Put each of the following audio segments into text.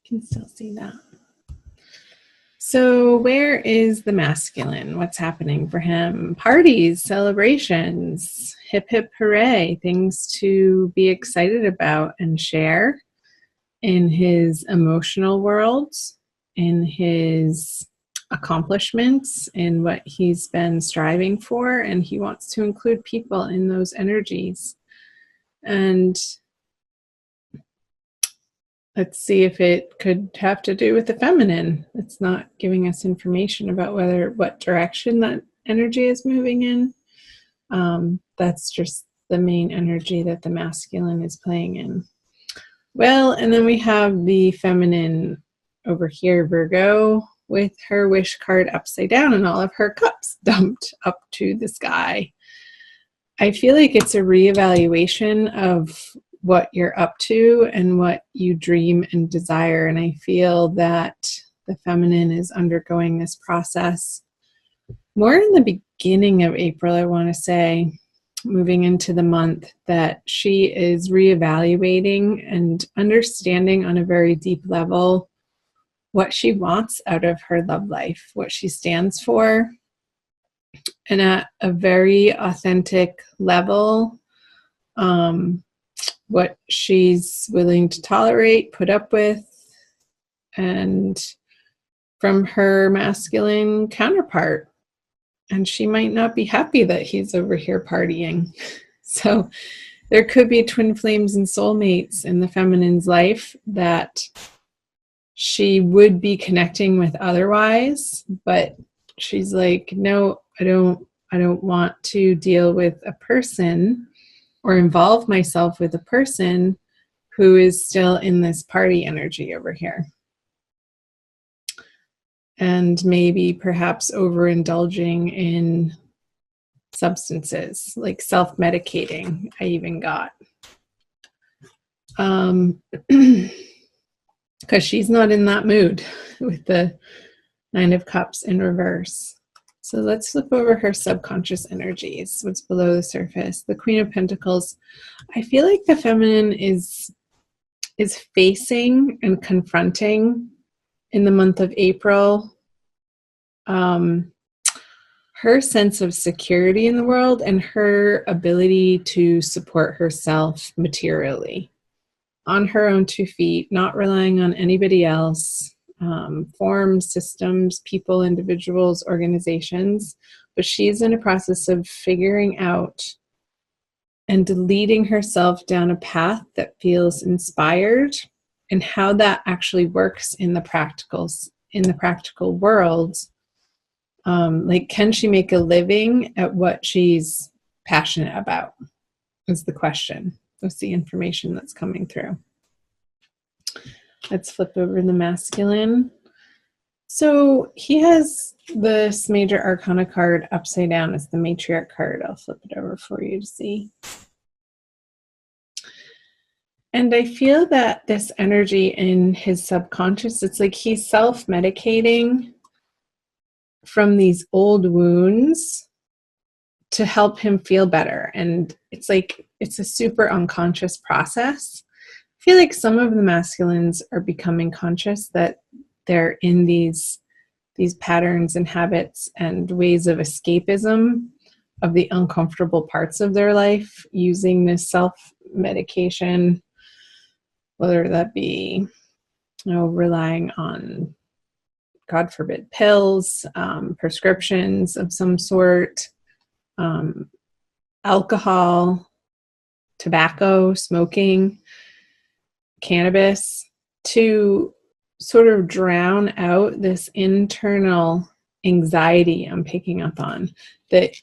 Can still see that. So where is the masculine? What's happening for him? Parties, celebrations, hip hip hooray, things to be excited about and share in his emotional world, in his accomplishments, in what he's been striving for, and he wants to include people in those energies. And let's see if it could have to do with the feminine. It's not giving us information about what direction that energy is moving in. That's just the main energy that the masculine is playing in. Well, and then we have the feminine over here, Virgo, with her wish card upside down and all of her cups dumped up to the sky. I feel like it's a reevaluation of what you're up to and what you dream and desire. And I feel that the feminine is undergoing this process more in the beginning of April, I want to say, moving into the month, that she is reevaluating and understanding on a very deep level what she wants out of her love life, what she stands for, and at a very authentic level, what she's willing to tolerate, put up with, and from her masculine counterpart. And she might not be happy that he's over here partying. So there could be twin flames and soulmates in the feminine's life that she would be connecting with otherwise, but she's like, no, I don't want to deal with a person or involve myself with a person who is still in this party energy over here. And maybe perhaps overindulging in substances, like self-medicating, I even got. Because she's not in that mood with the Nine of Cups in reverse. So let's flip over her subconscious energies, what's below the surface. The Queen of Pentacles. I feel like the feminine is facing and confronting in the month of April her sense of security in the world and her ability to support herself materially on her own 2 feet, not relying on anybody else. Forms, systems, people, individuals, organizations, but she's in a process of figuring out and leading herself down a path that feels inspired, and how that actually works in the practical world. Like, can she make a living at what she's passionate about is the question. That's the information that's coming through. Let's flip over the masculine. So he has this major arcana card upside down as the matriarch card. I'll flip it over for you to see. And I feel that this energy in his subconscious, it's like he's self-medicating from these old wounds to help him feel better. And it's like, it's a super unconscious process. I feel like some of the masculines are becoming conscious that they're in these patterns and habits and ways of escapism of the uncomfortable parts of their life, using this self-medication, whether that be, relying on, God forbid, pills, prescriptions of some sort, alcohol, tobacco, smoking, cannabis, to sort of drown out this internal anxiety I'm picking up on, that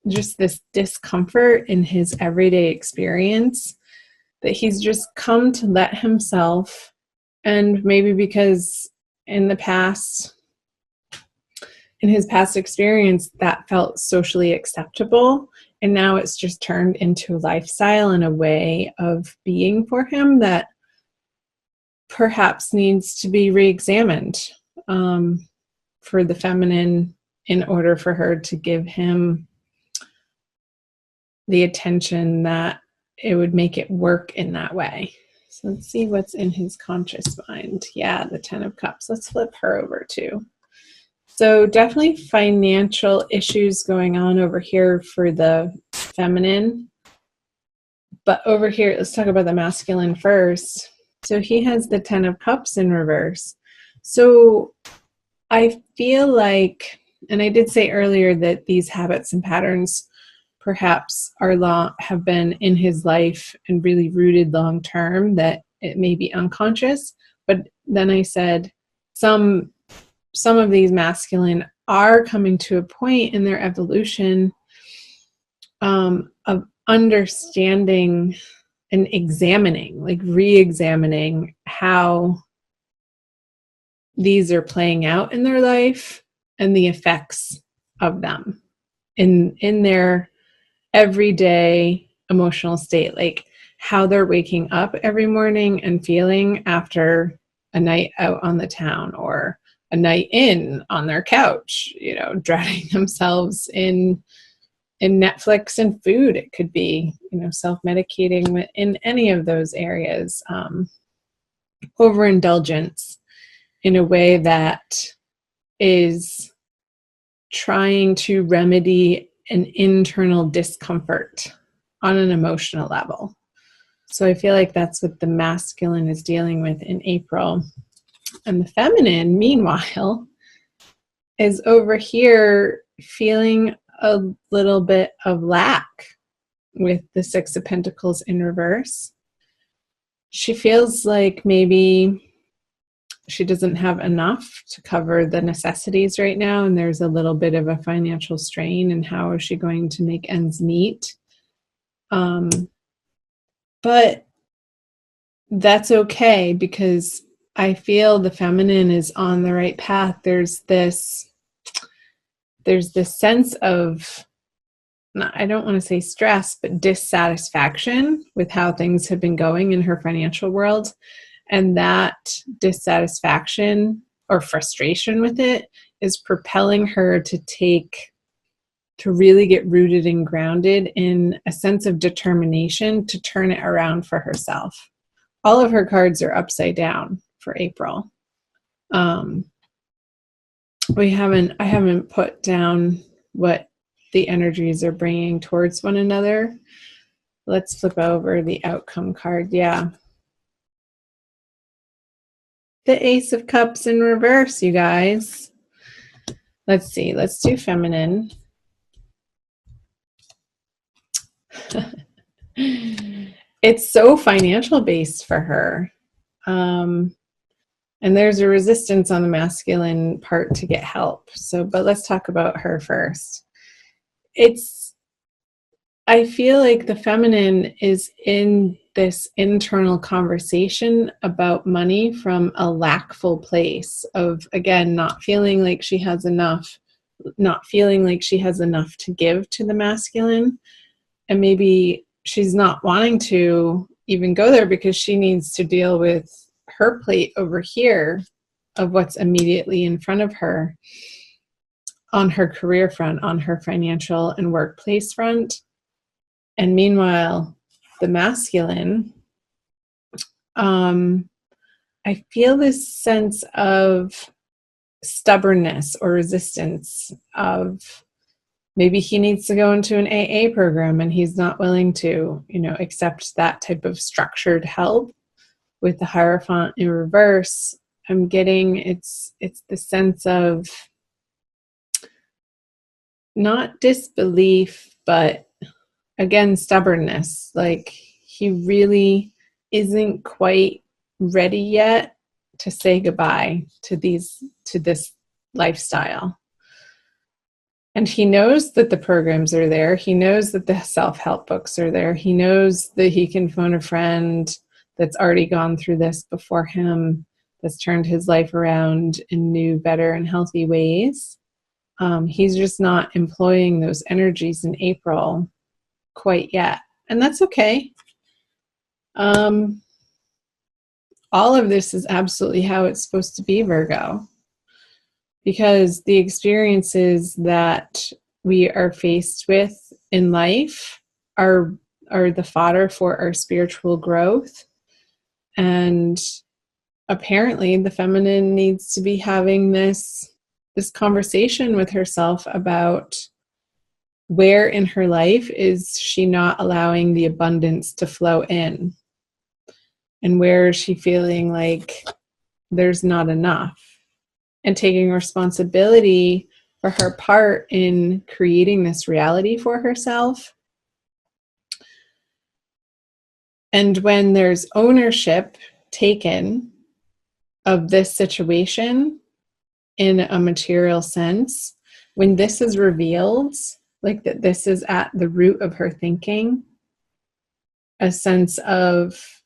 just this discomfort in his everyday experience that he's just come to let himself, and maybe because in his past experience that felt socially acceptable, and now it's just turned into a lifestyle and a way of being for him that perhaps needs to be re-examined for the feminine, in order for her to give him the attention that it would make it work in that way. So let's see what's in his conscious mind. Yeah, the Ten of Cups. Let's flip her over too. So definitely financial issues going on over here for the feminine. But over here, let's talk about the masculine first. So he has the Ten of Cups in reverse. So I feel like, and I did say earlier that these habits and patterns perhaps have been in his life and really rooted long term, that it may be unconscious. But then I said some of these masculine are coming to a point in their evolution of understanding and examining, like re-examining how these are playing out in their life and the effects of them in their everyday emotional state, like how they're waking up every morning and feeling after a night out on the town or a night in on their couch, drowning themselves in Netflix and food. It could be, self-medicating in any of those areas, overindulgence in a way that is trying to remedy an internal discomfort on an emotional level. So I feel like that's what the masculine is dealing with in April. And the feminine, meanwhile, is over here feeling a little bit of lack with the Six of Pentacles in reverse. She feels like maybe she doesn't have enough to cover the necessities right now, and there's a little bit of a financial strain, and how is she going to make ends meet? But that's okay, because I feel the feminine is on the right path. There's this sense of, I don't want to say stress, but dissatisfaction with how things have been going in her financial world. And that dissatisfaction or frustration with it is propelling her to really get rooted and grounded in a sense of determination to turn it around for herself. All of her cards are upside down for April. I haven't put down what the energies are bringing towards one another. Let's flip over the outcome card. Yeah. The Ace of Cups in reverse, you guys. Let's see. Let's do feminine. It's so financial based for her. And there's a resistance on the masculine part to get help. But let's talk about her first. I feel like the feminine is in this internal conversation about money from a lackful place of, again, not feeling like she has enough to give to the masculine. And maybe she's not wanting to even go there because she needs to deal with her plate over here of what's immediately in front of her on her career front, on her financial and workplace front. And meanwhile, the masculine, I feel this sense of stubbornness or resistance of maybe he needs to go into an AA program and he's not willing to, accept that type of structured help. With the Hierophant in reverse, I'm getting it's the sense of not disbelief, but again, stubbornness. Like he really isn't quite ready yet to say goodbye to this lifestyle. And he knows that the programs are there. He knows that the self-help books are there. He knows that he can phone a friend that's already gone through this before him, that's turned his life around in new, better, and healthy ways. He's just not employing those energies in April quite yet. And that's okay. All of this is absolutely how it's supposed to be, Virgo. Because the experiences that we are faced with in life are the fodder for our spiritual growth. And apparently the feminine needs to be having this conversation with herself about where in her life is she not allowing the abundance to flow in, and where is she feeling like there's not enough, and taking responsibility for her part in creating this reality for herself. And when there's ownership taken of this situation in a material sense, when this is revealed, like that this is at the root of her thinking, a sense of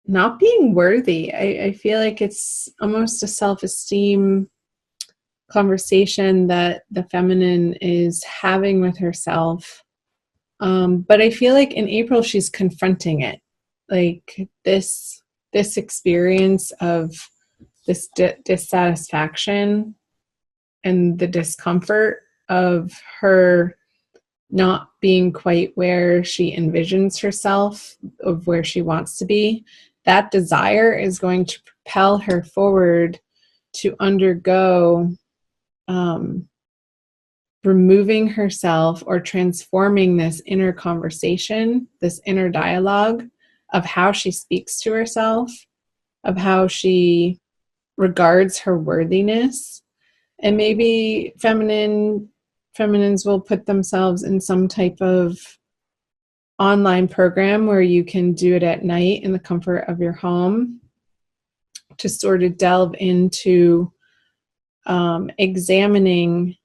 not being worthy. I feel like it's almost a self-esteem conversation that the feminine is having with herself. But I feel like in April, she's confronting it. Like this experience of this dissatisfaction and the discomfort of her not being quite where she envisions herself, of where she wants to be. That desire is going to propel her forward to undergo removing herself or transforming this inner conversation, this inner dialogue of how she speaks to herself, of how she regards her worthiness. And maybe feminines will put themselves in some type of online program where you can do it at night in the comfort of your home to sort of delve into examining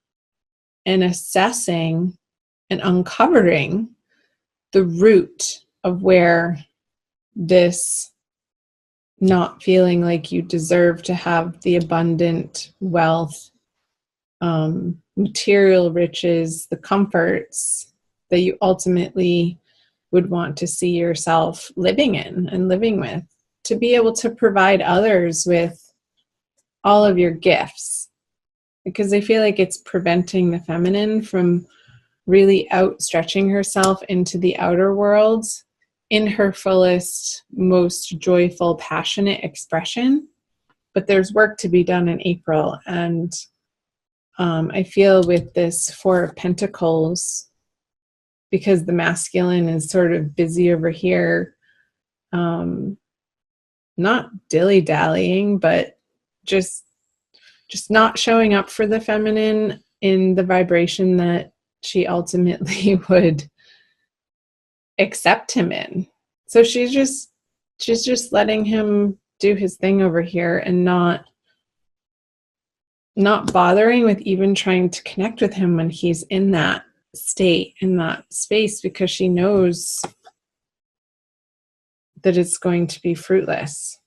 and assessing and uncovering the root of where this not feeling like you deserve to have the abundant wealth, material riches, the comforts that you ultimately would want to see yourself living in and living with, to be able to provide others with all of your gifts. Because I feel like it's preventing the feminine from really outstretching herself into the outer world in her fullest, most joyful, passionate expression. But there's work to be done in April. And I feel with this Four of Pentacles, because the masculine is sort of busy over here, not dilly-dallying, but just not showing up for the feminine in the vibration that she ultimately would accept him in. So she's just letting him do his thing over here and not bothering with even trying to connect with him when he's in that state, in that space, because she knows that it's going to be fruitless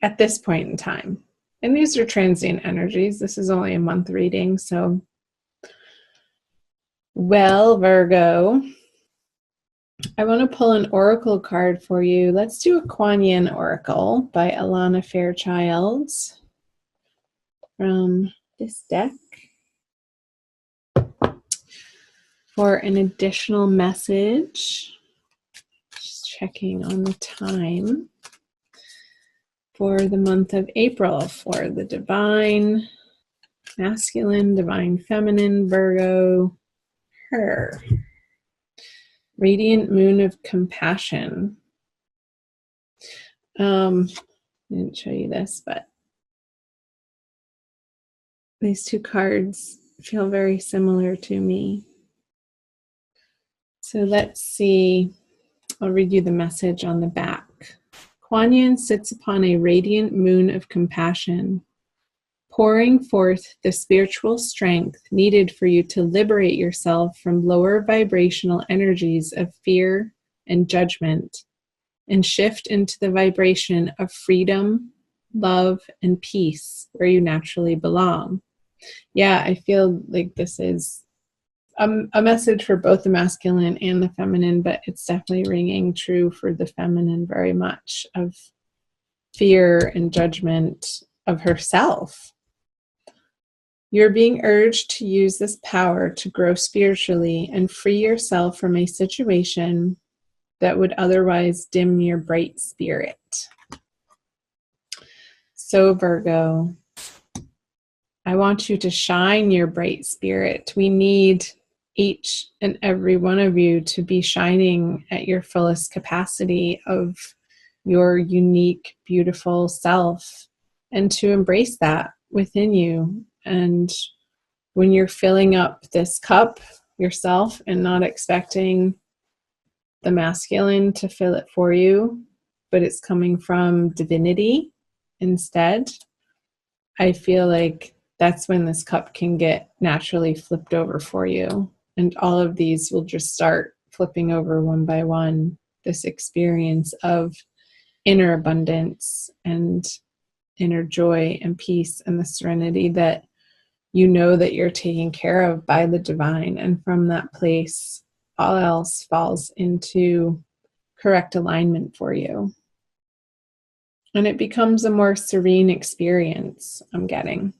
at this point in time. And these are transient energies. This is only a month reading, so. Well, Virgo, I want to pull an oracle card for you. Let's do a Kuan Yin oracle by Alana Fairchild from this deck for an additional message. Just checking on the time for the month of April for the divine masculine, divine feminine, Virgo, her. Radiant moon of compassion. I didn't show you this, but these two cards feel very similar to me. So let's see. I'll read you the message on the back. Kuan Yin sits upon a radiant moon of compassion, pouring forth the spiritual strength needed for you to liberate yourself from lower vibrational energies of fear and judgment and shift into the vibration of freedom, love, and peace where you naturally belong. Yeah, I feel like this is a message for both the masculine and the feminine, but it's definitely ringing true for the feminine very much, of fear and judgment of herself. You're being urged to use this power to grow spiritually and free yourself from a situation that would otherwise dim your bright spirit. So Virgo, I want you to shine your bright spirit. We need each and every one of you to be shining at your fullest capacity of your unique, beautiful self, and to embrace that within you. And when you're filling up this cup yourself and not expecting the masculine to fill it for you, but it's coming from divinity instead, I feel like that's when this cup can get naturally flipped over for you. And all of these will just start flipping over one by one. This experience of inner abundance and inner joy and peace and the serenity that you know that you're taken care of by the divine. And from that place, all else falls into correct alignment for you. And it becomes a more serene experience, I'm getting.